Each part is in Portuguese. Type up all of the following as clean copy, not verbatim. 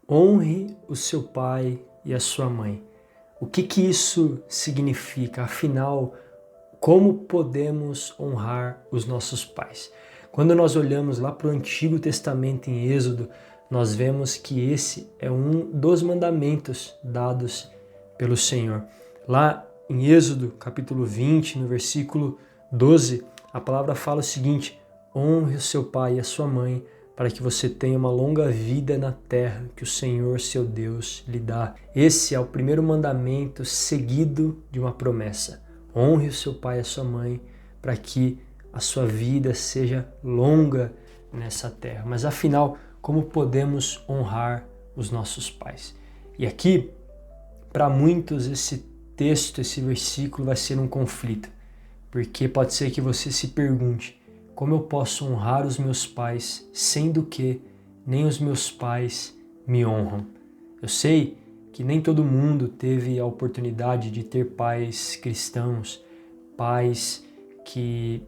Honre o seu pai e a sua mãe. O que isso significa? Afinal, como podemos honrar os nossos pais? Quando nós olhamos lá para o Antigo Testamento em Êxodo, nós vemos que esse é um dos mandamentos dados pelo Senhor. Lá em Êxodo, capítulo 20, no versículo 12, a palavra fala o seguinte: honre o seu pai e a sua mãe, para que você tenha uma longa vida na terra que o Senhor, seu Deus, lhe dá. Esse é o primeiro mandamento seguido de uma promessa. Honre o seu pai e a sua mãe, para que a sua vida seja longa nessa terra. Mas afinal, como podemos honrar os nossos pais? E aqui, para muitos, esse texto, esse versículo vai ser um conflito, porque pode ser que você se pergunte: como eu posso honrar os meus pais, sendo que nem os meus pais me honram? Eu sei que nem todo mundo teve a oportunidade de ter pais cristãos, pais que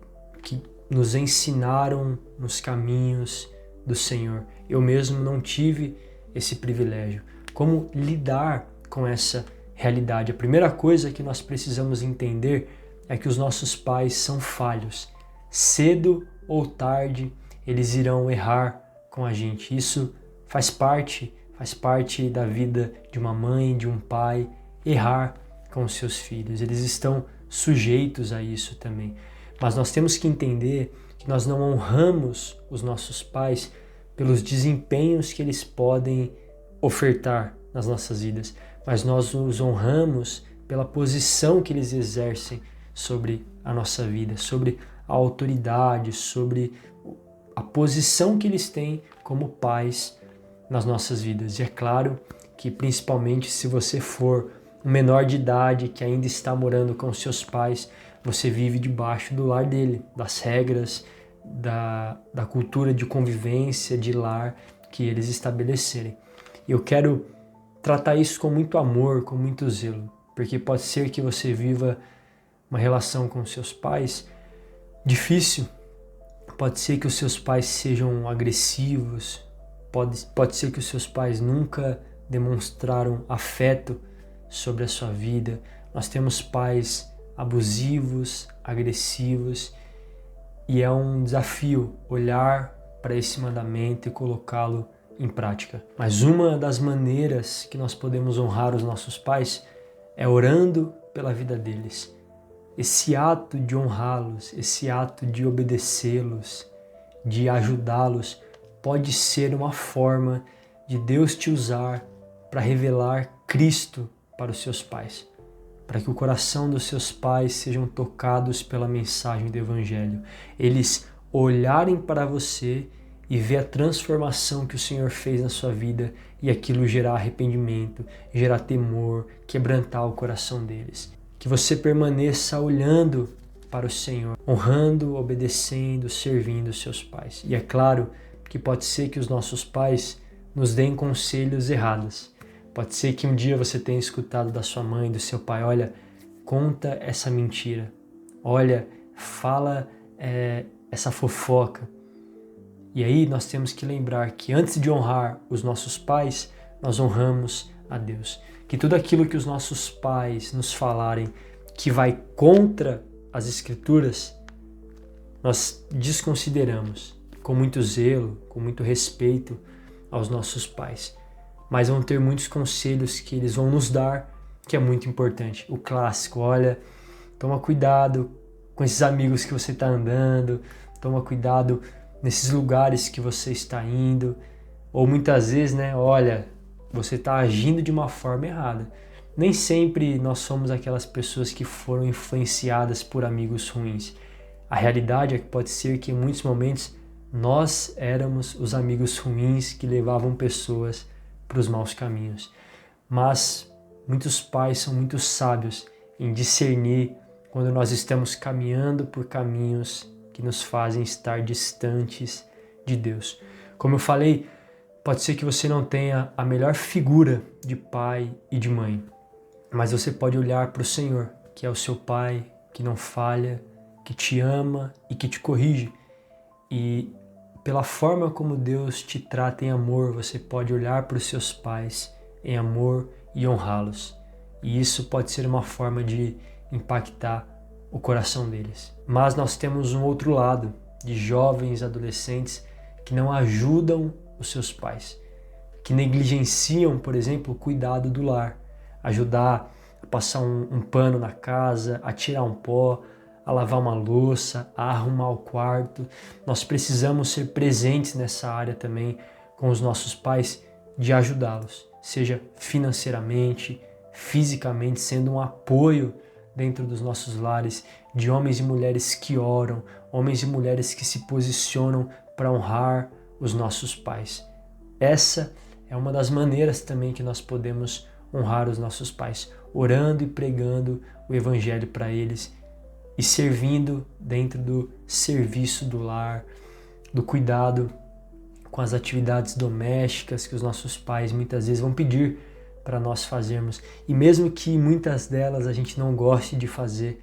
nos ensinaram nos caminhos do Senhor. Eu mesmo não tive esse privilégio. Como lidar com essa realidade? A primeira coisa que nós precisamos entender é que os nossos pais são falhos. Cedo ou tarde, eles irão errar com a gente. Isso faz parte da vida de uma mãe, de um pai, errar com os seus filhos. Eles estão sujeitos a isso também. Mas nós temos que entender que nós não honramos os nossos pais pelos desempenhos que eles podem ofertar nas nossas vidas, mas nós os honramos pela posição que eles exercem sobre a nossa vida, sobre a autoridade, sobre a posição que eles têm como pais nas nossas vidas. E é claro que, principalmente se você for um menor de idade que ainda está morando com seus pais, você vive debaixo do lar dele, das regras, da cultura de convivência, de lar que eles estabelecerem. Eu quero tratar isso com muito amor, com muito zelo, porque pode ser que você viva uma relação com seus pais difícil, pode ser que os seus pais sejam agressivos, pode ser que os seus pais nunca demonstraram afeto sobre a sua vida. Nós temos pais abusivos, agressivos, e é um desafio olhar para esse mandamento e colocá-lo em prática. Mas uma das maneiras que nós podemos honrar os nossos pais é orando pela vida deles. Esse ato de honrá-los, esse ato de obedecê-los, de ajudá-los, pode ser uma forma de Deus te usar para revelar Cristo para os seus pais, para que o coração dos seus pais sejam tocados pela mensagem do Evangelho. Eles olharem para você e ver a transformação que o Senhor fez na sua vida e aquilo gerar arrependimento, gerar temor, quebrantar o coração deles. Que você permaneça olhando para o Senhor, honrando, obedecendo, servindo os seus pais. E é claro que pode ser que os nossos pais nos deem conselhos errados. Pode ser que um dia você tenha escutado da sua mãe, do seu pai: olha, conta essa mentira. Olha, fala essa fofoca. E aí nós temos que lembrar que antes de honrar os nossos pais, nós honramos a Deus. Que tudo aquilo que os nossos pais nos falarem que vai contra as Escrituras, nós desconsideramos com muito zelo, com muito respeito aos nossos pais. Mas vão ter muitos conselhos que eles vão nos dar, que é muito importante. O clássico: olha, toma cuidado com esses amigos que você está andando, toma cuidado nesses lugares que você está indo. Ou muitas vezes, olha, você está agindo de uma forma errada. Nem sempre nós somos aquelas pessoas que foram influenciadas por amigos ruins. A realidade é que pode ser que em muitos momentos nós éramos os amigos ruins que levavam pessoas para os maus caminhos. Mas muitos pais são muito sábios em discernir quando nós estamos caminhando por caminhos que nos fazem estar distantes de Deus. Como eu falei, pode ser que você não tenha a melhor figura de pai e de mãe, mas você pode olhar para o Senhor, que é o seu pai, que não falha, que te ama e que te corrige. E pela forma como Deus te trata em amor, você pode olhar para os seus pais em amor e honrá-los. E isso pode ser uma forma de impactar o coração deles. Mas nós temos um outro lado, de jovens, adolescentes, que não ajudam os seus pais, que negligenciam, por exemplo, o cuidado do lar, ajudar a passar um pano na casa, a tirar um pó, a lavar uma louça, a arrumar o quarto. Nós precisamos ser presentes nessa área também com os nossos pais, de ajudá-los, seja financeiramente, fisicamente, sendo um apoio dentro dos nossos lares, de homens e mulheres que oram, homens e mulheres que se posicionam para honrar os nossos pais. Essa é uma das maneiras também que nós podemos honrar os nossos pais, orando e pregando o evangelho para eles e servindo dentro do serviço do lar, do cuidado com as atividades domésticas que os nossos pais muitas vezes vão pedir para nós fazermos. E mesmo que muitas delas a gente não goste de fazer,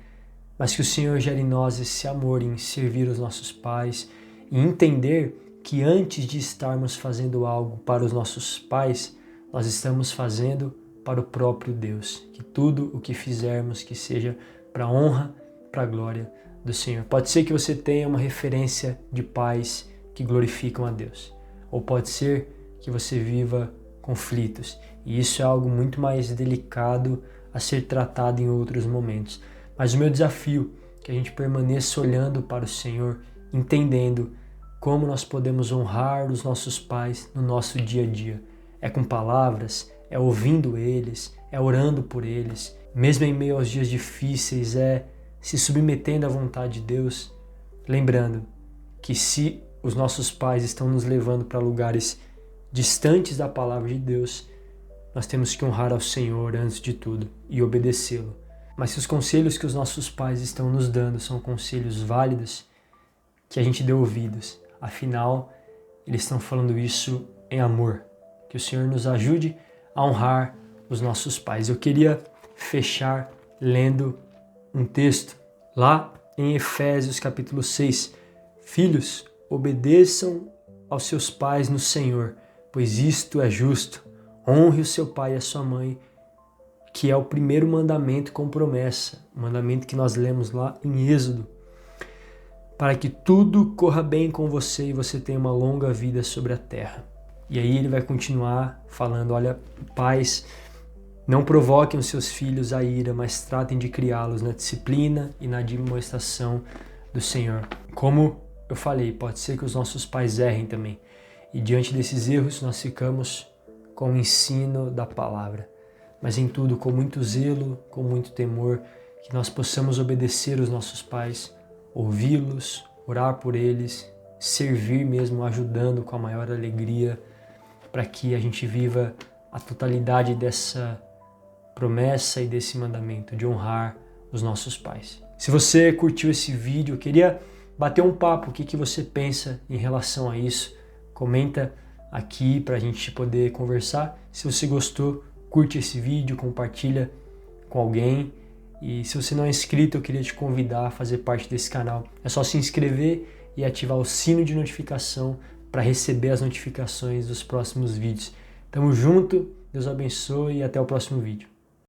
mas que o Senhor gere em nós esse amor em servir os nossos pais e entender que antes de estarmos fazendo algo para os nossos pais, nós estamos fazendo para o próprio Deus. Que tudo o que fizermos que seja para a honra, para a glória do Senhor. Pode ser que você tenha uma referência de pais que glorificam a Deus, ou pode ser que você viva conflitos, e isso é algo muito mais delicado a ser tratado em outros momentos. Mas o meu desafio é que a gente permaneça olhando para o Senhor, entendendo como nós podemos honrar os nossos pais no nosso dia a dia. É com palavras, é ouvindo eles, é orando por eles, mesmo em meio aos dias difíceis, é se submetendo à vontade de Deus, lembrando que se os nossos pais estão nos levando para lugares distantes da palavra de Deus, nós temos que honrar ao Senhor antes de tudo e obedecê-lo. Mas se os conselhos que os nossos pais estão nos dando são conselhos válidos, que a gente dê ouvidos. Afinal, eles estão falando isso em amor. Que o Senhor nos ajude a honrar os nossos pais. Eu queria fechar lendo um texto lá em Efésios capítulo 6. Filhos, obedeçam aos seus pais no Senhor, pois isto é justo. Honre o seu pai e a sua mãe, que é o primeiro mandamento com promessa, o mandamento que nós lemos lá em Êxodo, para que tudo corra bem com você e você tenha uma longa vida sobre a terra. E aí ele vai continuar falando, olha, pais, não provoquem os seus filhos a ira, mas tratem de criá-los na disciplina e na admoestação do Senhor. Como eu falei, pode ser que os nossos pais errem também. E diante desses erros nós ficamos com o ensino da palavra. Mas em tudo, com muito zelo, com muito temor, que nós possamos obedecer os nossos pais, ouvi-los, orar por eles, servir mesmo, ajudando com a maior alegria, para que a gente viva a totalidade dessa promessa e desse mandamento de honrar os nossos pais. Se você curtiu esse vídeo, eu queria bater um papo, o que você pensa em relação a isso? Comenta aqui para a gente poder conversar. Se você gostou, curte esse vídeo, compartilha com alguém. E se você não é inscrito, eu queria te convidar a fazer parte desse canal. É só se inscrever e ativar o sino de notificação para receber as notificações dos próximos vídeos. Tamo junto, Deus abençoe e até o próximo vídeo.